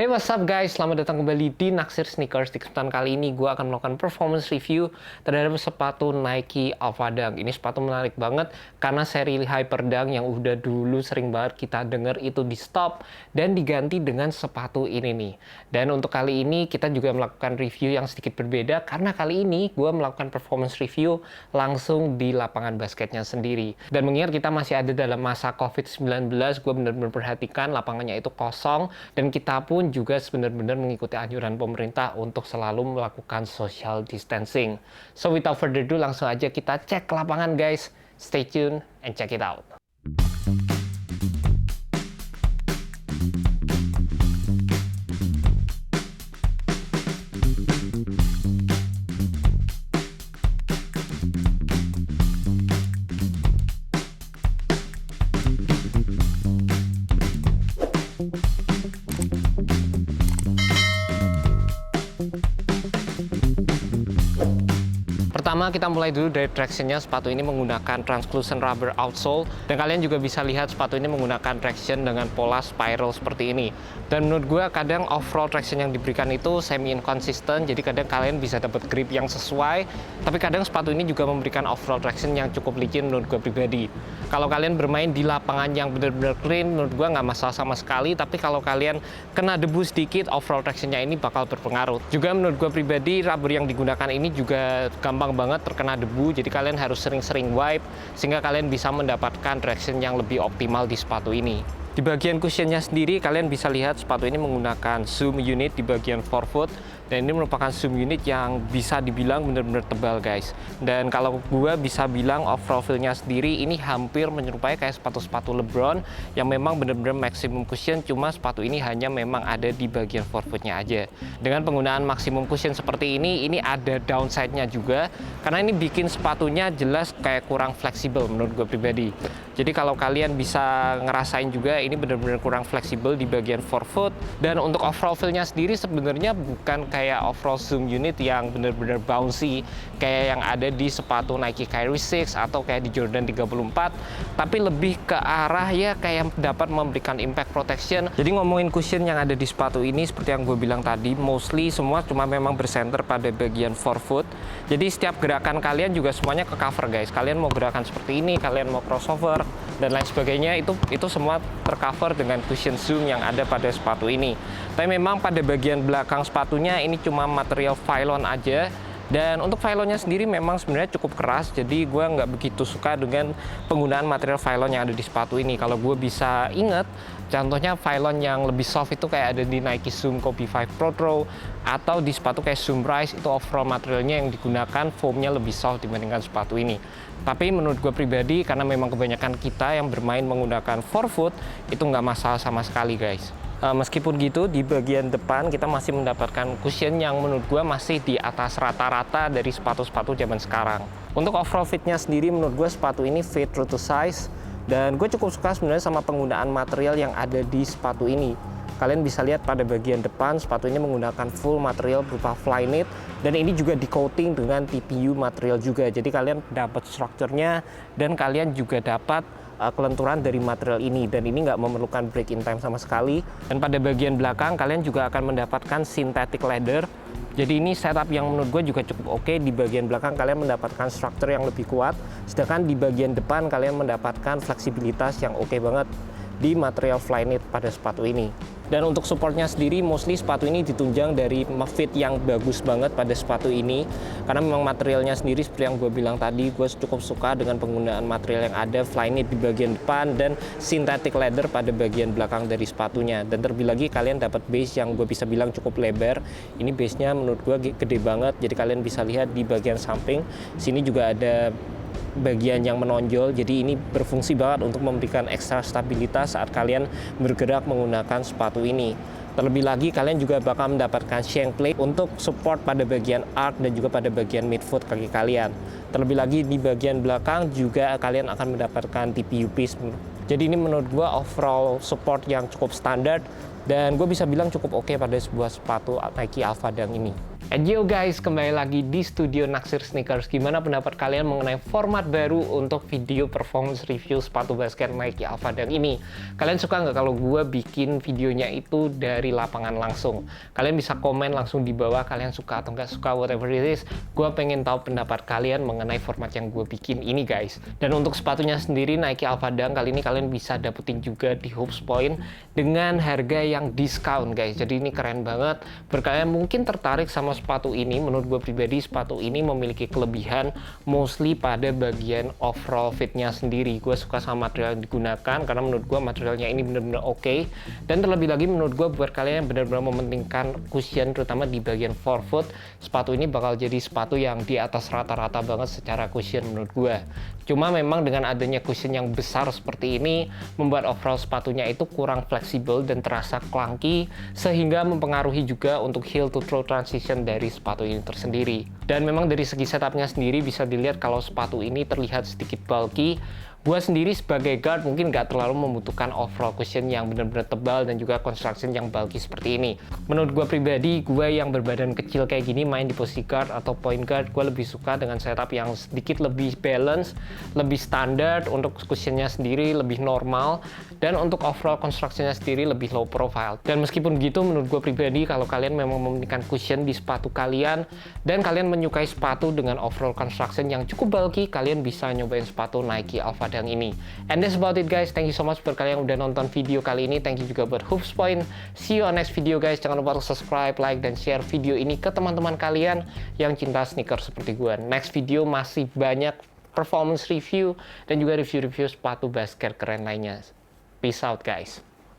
Hey, what's up guys? Selamat datang kembali di Naksir Sneakers. Di kesempatan kali ini gue akan melakukan performance review terhadap sepatu Nike Alpha Dunk. Ini sepatu menarik banget karena seri Hyperdunk yang udah dulu sering banget kita denger itu di stop dan diganti dengan sepatu ini nih. Dan untuk kali ini kita juga melakukan review yang sedikit berbeda karena kali ini gue melakukan performance review langsung di lapangan basketnya sendiri. Dan mengingat kita masih ada dalam masa COVID-19, gue benar-benar perhatikan lapangannya itu kosong dan kita pun juga benar-benar mengikuti anjuran pemerintah untuk selalu melakukan social distancing. So without further ado, langsung aja kita cek lapangan guys. Stay tuned and check it out. Pertama kita mulai dulu dari tractionnya. Sepatu ini menggunakan translucent rubber outsole dan kalian juga bisa lihat sepatu ini menggunakan traction dengan pola spiral seperti ini. Dan menurut gue kadang overall traction yang diberikan itu semi inconsistent, jadi kadang kalian bisa dapat grip yang sesuai, tapi kadang sepatu ini juga memberikan overall traction yang cukup licin menurut gue pribadi. Kalau kalian bermain di lapangan yang benar-benar clean, menurut gue nggak masalah sama sekali, tapi kalau kalian kena debu sedikit, overall tractionnya ini bakal berpengaruh. Juga menurut gue pribadi, rubber yang digunakan ini juga gampang banget terkena debu, jadi kalian harus sering-sering wipe sehingga kalian bisa mendapatkan traction yang lebih optimal di sepatu ini. Di bagian cushionnya sendiri kalian bisa lihat sepatu ini menggunakan zoom unit di bagian forefoot dan ini merupakan zoom unit yang bisa dibilang benar-benar tebal guys. Dan kalau gue bisa bilang overall feel-nya sendiri ini hampir menyerupai kayak sepatu-sepatu LeBron yang memang benar-benar maximum cushion, cuma sepatu ini hanya memang ada di bagian forefootnya aja. Dengan penggunaan maximum cushion seperti ini ada downside-nya juga karena ini bikin sepatunya jelas kayak kurang fleksibel menurut gue pribadi. Jadi kalau kalian bisa ngerasain juga ini benar-benar kurang fleksibel di bagian forefoot. Dan untuk overall feel-nya sendiri sebenarnya bukan kayak overall zoom unit yang benar-benar bouncy kayak yang ada di sepatu Nike Kyrie 6 atau kayak di Jordan 34, tapi lebih ke arah ya kayak dapat memberikan impact protection. Jadi ngomongin cushion yang ada di sepatu ini seperti yang gue bilang tadi, mostly semua cuma memang bersenter pada bagian forefoot. Jadi setiap gerakan kalian juga semuanya ke cover guys. Kalian mau gerakan seperti ini, kalian mau crossover dan lain sebagainya, itu semua tercover dengan cushion zoom yang ada pada sepatu ini. Tapi memang pada bagian belakang sepatunya ini cuma material Phylon aja. Dan untuk Phylonnya sendiri memang sebenarnya cukup keras, jadi gue nggak begitu suka dengan penggunaan material Phylon yang ada di sepatu ini. Kalau gue bisa ingat, contohnya Phylon yang lebih soft itu kayak ada di Nike Zoom Kobe 5 Pro atau di sepatu kayak Zoom Rise, itu overall materialnya yang digunakan foamnya lebih soft dibandingkan sepatu ini. Tapi menurut gue pribadi, karena memang kebanyakan kita yang bermain menggunakan forefoot, itu nggak masalah sama sekali guys. Meskipun gitu, di bagian depan kita masih mendapatkan cushion yang menurut gue masih di atas rata-rata dari sepatu-sepatu zaman sekarang. Untuk overall fitnya sendiri, menurut gue sepatu ini fit true to size. Dan gue cukup suka sebenarnya sama penggunaan material yang ada di sepatu ini. Kalian bisa lihat pada bagian depan, sepatu ini menggunakan full material berupa Flyknit. Dan ini juga di coating dengan TPU material juga. Jadi kalian dapat strukturnya dan kalian juga dapat kelenturan dari material ini, dan ini nggak memerlukan break in time sama sekali. Dan pada bagian belakang kalian juga akan mendapatkan synthetic leather. Jadi ini setup yang menurut gue juga cukup oke. Di bagian belakang kalian mendapatkan struktur yang lebih kuat, sedangkan di bagian depan kalian mendapatkan fleksibilitas yang oke banget di material Flyknit pada sepatu ini. Dan untuk supportnya sendiri, mostly sepatu ini ditunjang dari fit yang bagus banget pada sepatu ini. Karena memang materialnya sendiri seperti yang gue bilang tadi, gue cukup suka dengan penggunaan material yang ada Flyknit di bagian depan dan synthetic leather pada bagian belakang dari sepatunya. Dan terlebih lagi kalian dapat base yang gue bisa bilang cukup lebar. Ini base-nya menurut gue gede banget, jadi kalian bisa lihat di bagian samping. Sini juga ada bagian yang menonjol, jadi ini berfungsi banget untuk memberikan ekstra stabilitas saat kalian bergerak menggunakan sepatu ini. Terlebih lagi kalian juga bakal mendapatkan shank plate untuk support pada bagian arch dan juga pada bagian midfoot kaki kalian. Terlebih lagi di bagian belakang juga kalian akan mendapatkan TPU piece. Jadi ini menurut gue overall support yang cukup standar dan gue bisa bilang cukup oke pada sebuah sepatu Nike Alpha Dunk ini. And yo guys, kembali lagi di studio Naksir Sneakers. Gimana pendapat kalian mengenai format baru untuk video performance review sepatu basket Nike Alpha Dunk ini? Kalian suka nggak kalau gue bikin videonya itu dari lapangan langsung? Kalian bisa komen langsung di bawah kalian suka atau nggak suka, whatever it is. Gue pengen tahu pendapat kalian mengenai format yang gue bikin ini guys. Dan untuk sepatunya sendiri Nike Alpha Dunk kali ini kalian bisa dapetin juga di Hoops Point dengan harga yang diskon guys. Jadi ini keren banget. Berkalian mungkin tertarik sama sepatu ini, menurut gue pribadi sepatu ini memiliki kelebihan mostly pada bagian overall fitnya sendiri. Gue suka sama material yang digunakan karena menurut gue materialnya ini benar-benar oke. Dan terlebih lagi menurut gue buat kalian yang benar-benar mementingkan cushion terutama di bagian forefoot, sepatu ini bakal jadi sepatu yang di atas rata-rata banget secara cushion menurut gue. Cuma memang dengan adanya cushion yang besar seperti ini membuat overall sepatunya itu kurang fleksibel dan terasa clunky sehingga mempengaruhi juga untuk heel to toe transition dari sepatu ini tersendiri. Dan memang dari segi setupnya sendiri bisa dilihat kalau sepatu ini terlihat sedikit bulky. Gue sendiri sebagai guard mungkin nggak terlalu membutuhkan overall cushion yang benar-benar tebal dan juga construction yang bulky seperti ini. Menurut gue pribadi, gue yang berbadan kecil kayak gini main di posisi guard atau point guard, gue lebih suka dengan setup yang sedikit lebih balance, lebih standar untuk cushionnya sendiri, lebih normal, dan untuk overall constructionnya sendiri lebih low profile. Dan meskipun begitu, menurut gue pribadi, kalau kalian memang mementingkan cushion di sepatu kalian, dan kalian menyukai sepatu dengan overall construction yang cukup bulky, kalian bisa nyobain sepatu Nike Alpha Dunk ini. And that's about it guys. Thank you so much buat kalian yang udah nonton video kali ini. Thank you juga buat Hoops Point. See you on next video guys. Jangan lupa untuk subscribe, like, dan share video ini ke teman-teman kalian yang cinta sneakers seperti gue. Next video masih banyak performance review dan juga review-review sepatu basket keren lainnya. Peace out guys.